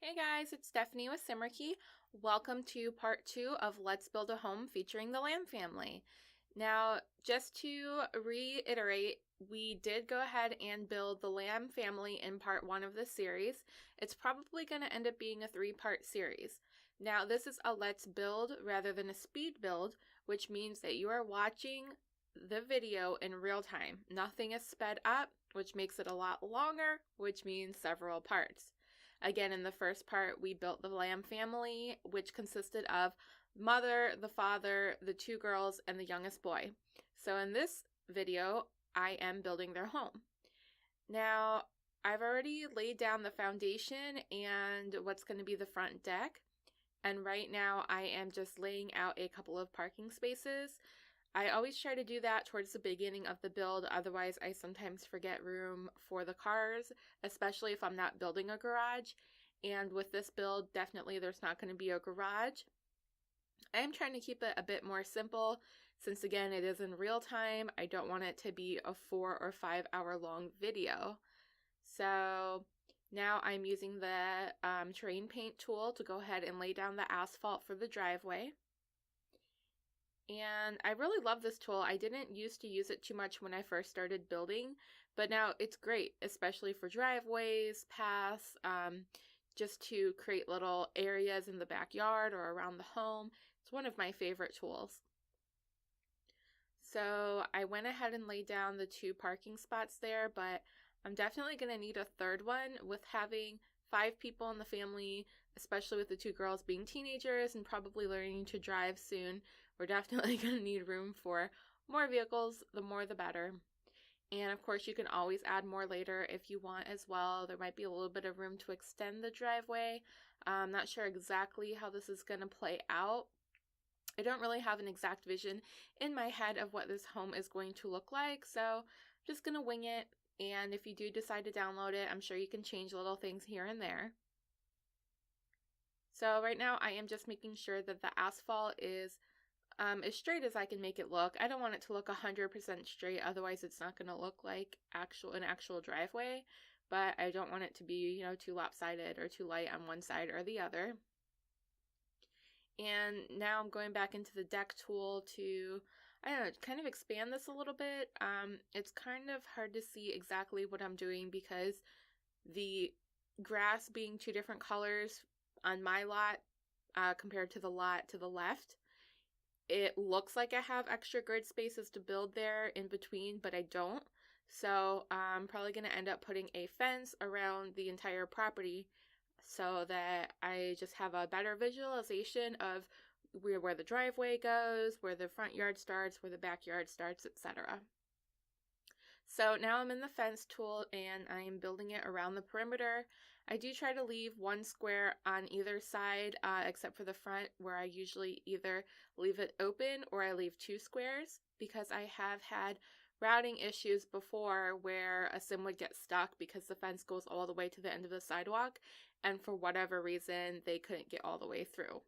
Hey guys, it's Stephanie with Simarchy. Welcome to part 2 of Let's Build a Home featuring the Lamb family. Now, just to reiterate, we did go ahead and build the Lamb family in part 1 of this series. It's probably going to end up being a 3-part series. Now, this is a let's build rather than a speed build, which means that you are watching the video in real time. Nothing is sped up, which makes it a lot longer, which means several parts. Again, in the first part, we built the Lamb family, which consisted of mother, the father, the 2 girls, and the youngest boy. So in this video, I am building their home. Now, I've already laid down the foundation and what's going to be the front deck. And right now, I am just laying out a couple of parking spaces. I always try to do that towards the beginning of the build, otherwise I sometimes forget room for the cars, especially if I'm not building a garage. And with this build, definitely there's not going to be a garage. I am trying to keep it a bit more simple, since again it is in real time. I don't want it to be a 4 or 5 hour long video. So now I'm using the terrain paint tool to go ahead and lay down the asphalt for the driveway. And I really love this tool. I didn't used to use it too much when I first started building, but now it's great, especially for driveways, paths, just to create little areas in the backyard or around the home. It's one of my favorite tools. So I went ahead and laid down the 2 parking spots there, but I'm definitely going to need a third one. With having 5 people in the family, especially with the 2 girls being teenagers and probably learning to drive soon, we're definitely going to need room for more vehicles. The more the better. And of course, you can always add more later if you want as well. There might be a little bit of room to extend the driveway. I'm not sure exactly how this is going to play out. I don't really have an exact vision in my head of what this home is going to look like, so I'm just going to wing it. And if you do decide to download it, I'm sure you can change little things here and there. So right now I am just making sure that the asphalt is as straight as I can make it look. I don't want it to look 100% straight, otherwise it's not going to look like an actual driveway. But I don't want it to be, too lopsided or too light on one side or the other. And now I'm going back into the deck tool to, I don't know, kind of expand this a little bit. It's kind of hard to see exactly what I'm doing because the grass being 2 different colors on my lot compared to the lot to the left, it looks like I have extra grid spaces to build there in between, but I don't. So I'm probably going to end up putting a fence around the entire property so that I just have a better visualization of where the driveway goes, where the front yard starts, where the backyard starts, etc. So now I'm in the fence tool and I am building it around the perimeter. I do try to leave 1 square on either side except for the front, where I usually either leave it open or I leave 2 squares, because I have had routing issues before where a sim would get stuck because the fence goes all the way to the end of the sidewalk, and for whatever reason they couldn't get all the way through.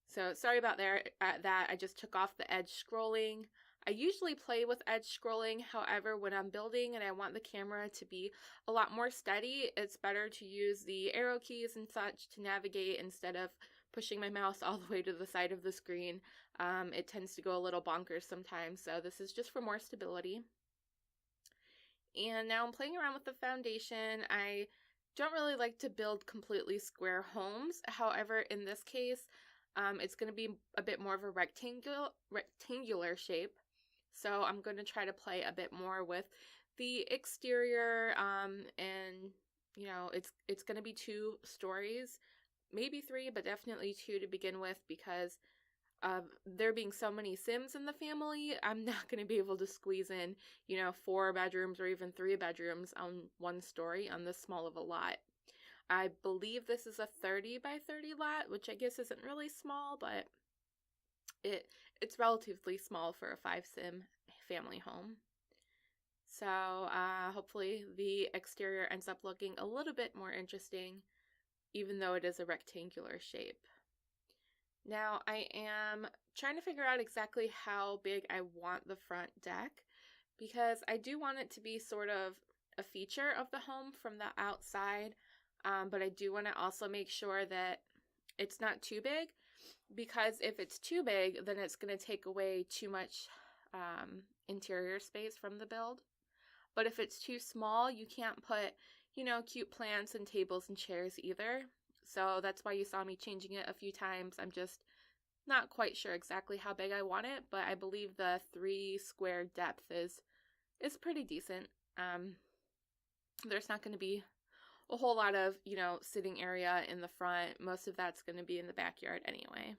So sorry about that. I just took off the edge scrolling. I usually play with edge scrolling, however, when I'm building and I want the camera to be a lot more steady, it's better to use the arrow keys and such to navigate instead of pushing my mouse all the way to the side of the screen. It tends to go a little bonkers sometimes, so this is just for more stability. And now I'm playing around with the foundation. I don't really like to build completely square homes. However, in this case, it's going to be a bit more of a rectangular shape. So I'm going to try to play a bit more with the exterior, and it's going to be 2 stories, maybe 3, but definitely 2 to begin with, because of there being so many Sims in the family. I'm not going to be able to squeeze in, 4 bedrooms or even 3 bedrooms on 1 story on this small of a lot. I believe this is a 30 by 30 lot, which I guess isn't really small, but it's relatively small for a 5 sim family home. So hopefully the exterior ends up looking a little bit more interesting, even though it is a rectangular shape. Now I am trying to figure out exactly how big I want the front deck, because I do want it to be sort of a feature of the home from the outside. but I do want to also make sure that it's not too big, because if it's too big, then it's going to take away too much interior space from the build. But if it's too small, you can't put, cute plants and tables and chairs either. So that's why you saw me changing it a few times. I'm just not quite sure exactly how big I want it, but I believe the 3 square depth is pretty decent. There's not going to be a whole lot of, sitting area in the front. Most of that's going to be in the backyard anyway.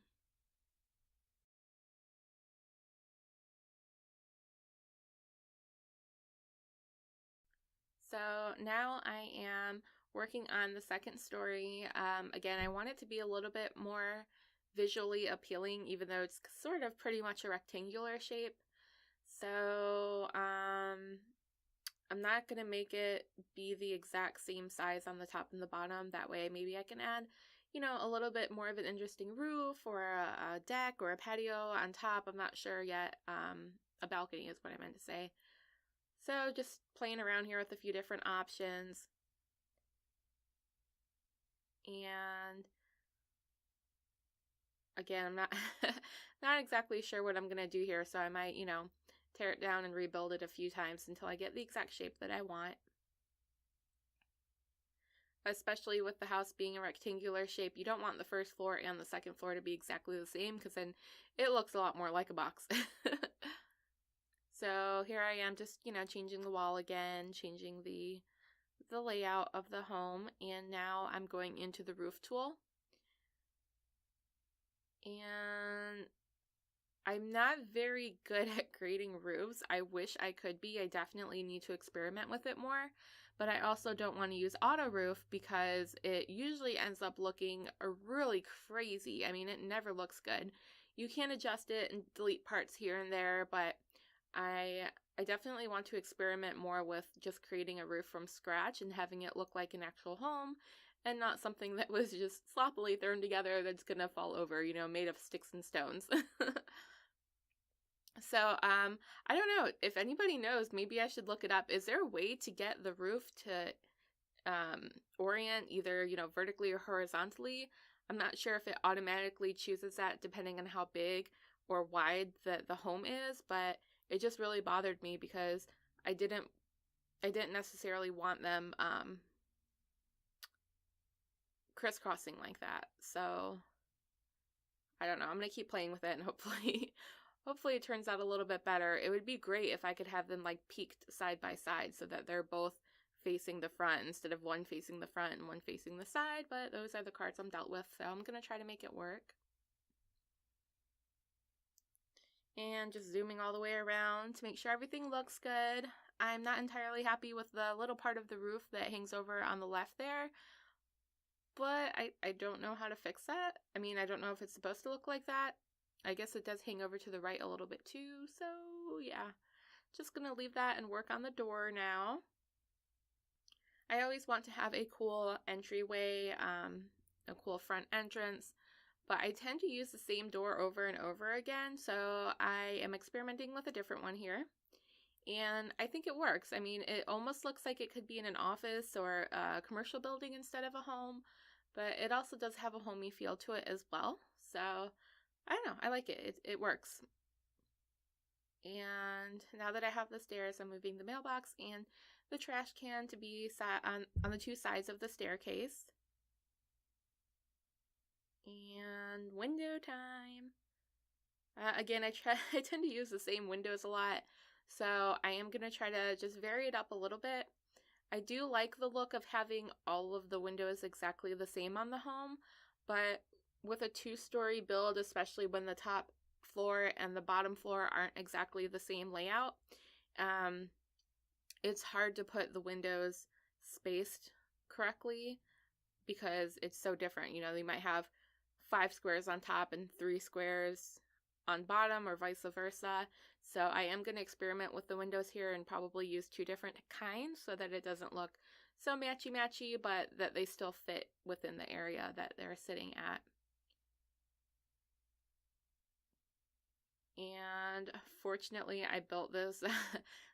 So now I am working on the second story. Again, I want it to be a little bit more visually appealing, even though it's sort of pretty much a rectangular shape. So I'm not going to make it be the exact same size on the top and the bottom. That way maybe I can add, a little bit more of an interesting roof or a deck or a patio on top. I'm not sure yet. A balcony is what I meant to say. So just playing around here with a few different options. And again, I'm not not exactly sure what I'm going to do here, so I might, tear it down and rebuild it a few times until I get the exact shape that I want. Especially with the house being a rectangular shape, you don't want the first floor and the second floor to be exactly the same, because then it looks a lot more like a box. So here I am just, changing the wall again, changing the layout of the home, and now I'm going into the roof tool. And I'm not very good at grading roofs. I wish I could be. I definitely need to experiment with it more. But I also don't want to use auto roof because it usually ends up looking really crazy. I mean, it never looks good. You can adjust it and delete parts here and there, but I definitely want to experiment more with just creating a roof from scratch and having it look like an actual home and not something that was just sloppily thrown together that's gonna fall over, made of sticks and stones. So, I don't know. If anybody knows, maybe I should look it up. Is there a way to get the roof to orient either, vertically or horizontally? I'm not sure if it automatically chooses that depending on how big or wide the home is, but it just really bothered me because I didn't necessarily want them crisscrossing like that. So I don't know. I'm gonna keep playing with it and hopefully hopefully it turns out a little bit better. It would be great if I could have them like peeked side by side so that they're both facing the front instead of one facing the front and one facing the side, but those are the cards I'm dealt with, so I'm gonna try to make it work. And just zooming all the way around to make sure everything looks good. I'm not entirely happy with the little part of the roof that hangs over on the left there, but I don't know how to fix that. I mean, I don't know if it's supposed to look like that. I guess it does hang over to the right a little bit too, so yeah. Just gonna leave that and work on the door now. I always want to have a cool entryway, a cool front entrance, but I tend to use the same door over and over again, so I am experimenting with a different one here. And I think it works. I mean, it almost looks like it could be in an office or a commercial building instead of a home, but it also does have a homey feel to it as well. So, I don't know, I like it. It works. And now that I have the stairs, I'm moving the mailbox and the trash can to be sat on the 2 sides of the staircase. And window time. Again, I tend to use the same windows a lot, so I am going to try to just vary it up a little bit. I do like the look of having all of the windows exactly the same on the home, but with a 2-story build, especially when the top floor and the bottom floor aren't exactly the same layout, it's hard to put the windows spaced correctly because it's so different. They might have 5 squares on top and 3 squares on bottom or vice versa. So I am going to experiment with the windows here and probably use 2 different kinds so that it doesn't look so matchy-matchy, but that they still fit within the area that they're sitting at. And fortunately I built this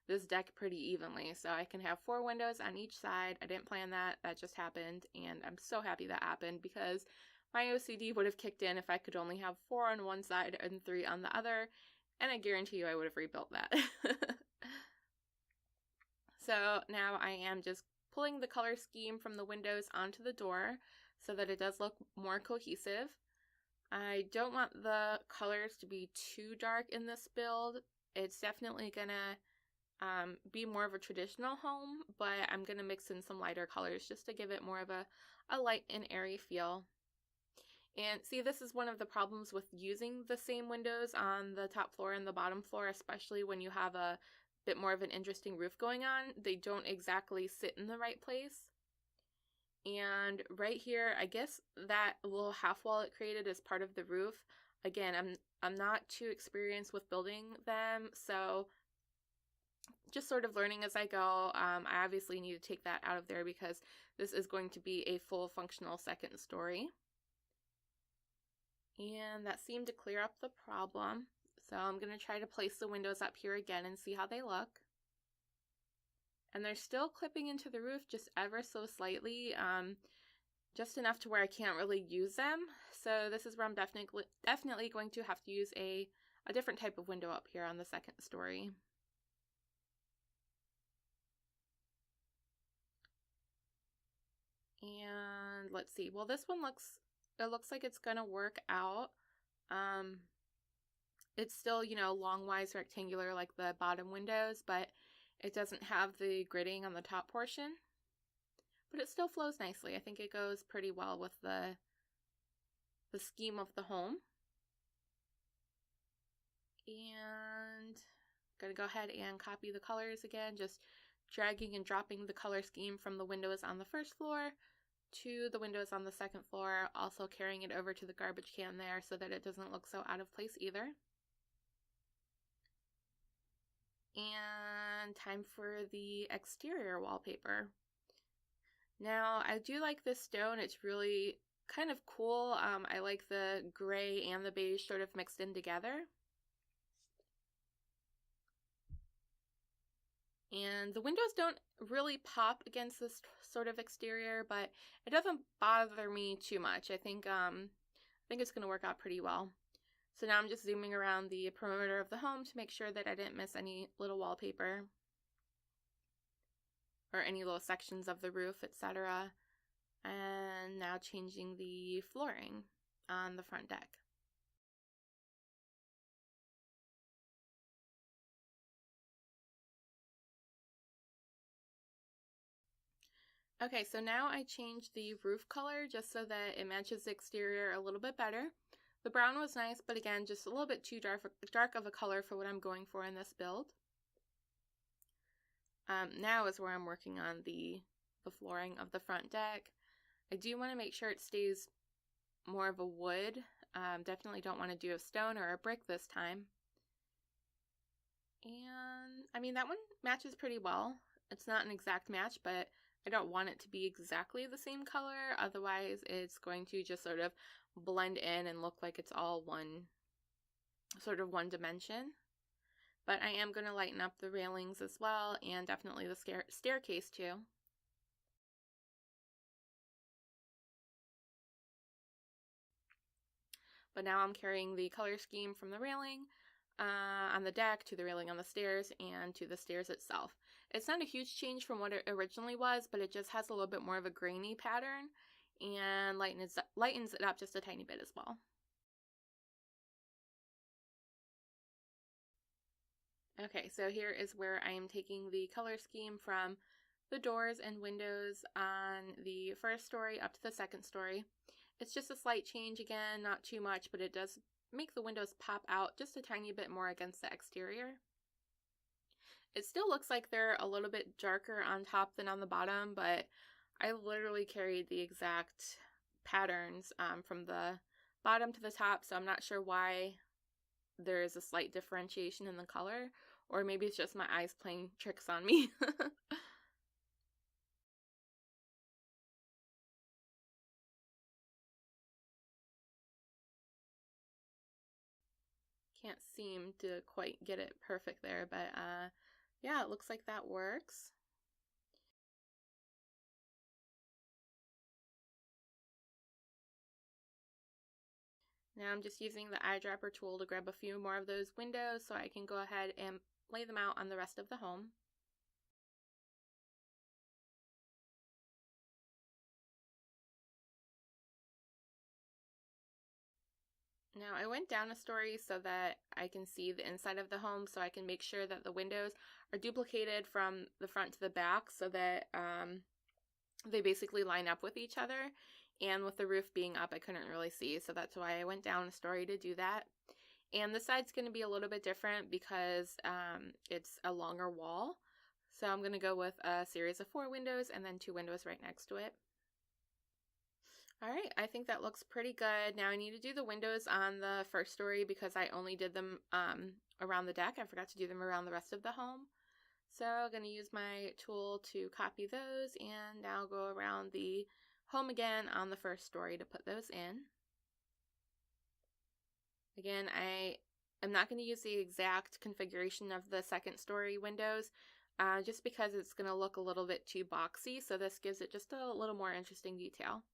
this deck pretty evenly, so I can have 4 windows on each side. I didn't plan that, that just happened, and I'm so happy that happened because my OCD would have kicked in if I could only have 4 on one side and 3 on the other, and I guarantee you I would have rebuilt that. So now I am just pulling the color scheme from the windows onto the door so that it does look more cohesive. I don't want the colors to be too dark in this build. It's definitely gonna be more of a traditional home, but I'm gonna mix in some lighter colors just to give it more of a light and airy feel. And see, this is one of the problems with using the same windows on the top floor and the bottom floor, especially when you have a bit more of an interesting roof going on. They don't exactly sit in the right place. And right here, I guess that little half wall it created is part of the roof. Again, I'm not too experienced with building them, so just sort of learning as I go. I obviously need to take that out of there because this is going to be a full functional second story. And that seemed to clear up the problem. So I'm going to try to place the windows up here again and see how they look. And they're still clipping into the roof just ever so slightly, just enough to where I can't really use them. So this is where I'm definitely going to have to use a different type of window up here on the second story. And let's see. Well, this one looks like it's gonna work out. It's still, you know, long-wise rectangular like the bottom windows, but it doesn't have the gridding on the top portion. But it still flows nicely. I think it goes pretty well with the scheme of the home. And I'm gonna go ahead and copy the colors again, just dragging and dropping the color scheme from the windows on the first floor to the windows on the second floor, also carrying it over to the garbage can there so that it doesn't look so out of place either. And time for the exterior wallpaper. Now, I do like this stone. It's really kind of cool. I like the gray and the beige sort of mixed in together. And the windows don't really pop against this sort of exterior, but it doesn't bother me too much. I think it's going to work out pretty well. So now I'm just zooming around the perimeter of the home to make sure that I didn't miss any little wallpaper or any little sections of the roof, etc. And now changing the flooring on the front deck. Okay, so now I changed the roof color just so that it matches the exterior a little bit better. The brown was nice, but again, just a little bit too dark of a color for what I'm going for in this build. Now is where I'm working on the flooring of the front deck. I do want to make sure it stays more of a wood. Definitely don't want to do a stone or a brick this time. And I mean, that one matches pretty well. It's not an exact match, but I don't want it to be exactly the same color. Otherwise, it's going to just sort of blend in and look like it's all one dimension. But I am going to lighten up the railings as well, and definitely the staircase too. But now I'm carrying the color scheme from the railing on the deck to the railing on the stairs and to the stairs itself. It's not a huge change from what it originally was, but it just has a little bit more of a grainy pattern and lightens it up just a tiny bit as well. Okay, so here is where I am taking the color scheme from the doors and windows on the first story up to the second story. It's just a slight change again, not too much, but it does make the windows pop out just a tiny bit more against the exterior. It still looks like they're a little bit darker on top than on the bottom, but I literally carried the exact patterns from the bottom to the top, so I'm not sure why there is a slight differentiation in the color, or maybe it's just my eyes playing tricks on me. can't seem to quite get it perfect there, but yeah, it looks like that works. Now I'm just using the eyedropper tool to grab a few more of those windows so I can go ahead and lay them out on the rest of the home. Now I went down a story so that I can see the inside of the home, so I can make sure that the windows are duplicated from the front to the back so that they basically line up with each other. And with the roof being up, I couldn't really see, so that's why I went down a story to do that. And the side's going to be a little bit different because it's a longer wall. So I'm going to go with a series of 4 windows and then 2 windows right next to it. All right, I think that looks pretty good. Now I need to do the windows on the first story because I only did them around the deck. I forgot to do them around the rest of the home. So I'm going to use my tool to copy those and now go around the home again on the first story to put those in. Again, I am not going to use the exact configuration of the second story windows just because it's going to look a little bit too boxy, so this gives it just a little more interesting detail.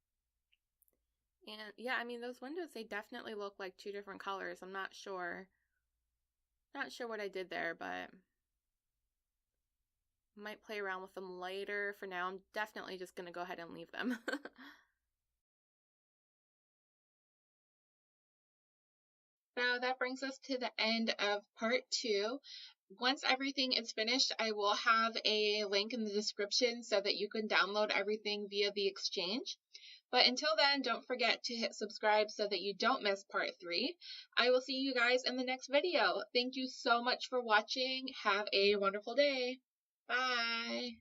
And yeah, I mean, those windows, they definitely look like 2 different colors. I'm not sure what I did there, but I might play around with them later. For now, I'm definitely just going to go ahead and leave them. So that brings us to the end of part 2. Once everything is finished, I will have a link in the description so that you can download everything via the exchange. But until then, don't forget to hit subscribe so that you don't miss part 3. I will see you guys in the next video. Thank you so much for watching. Have a wonderful day. Bye.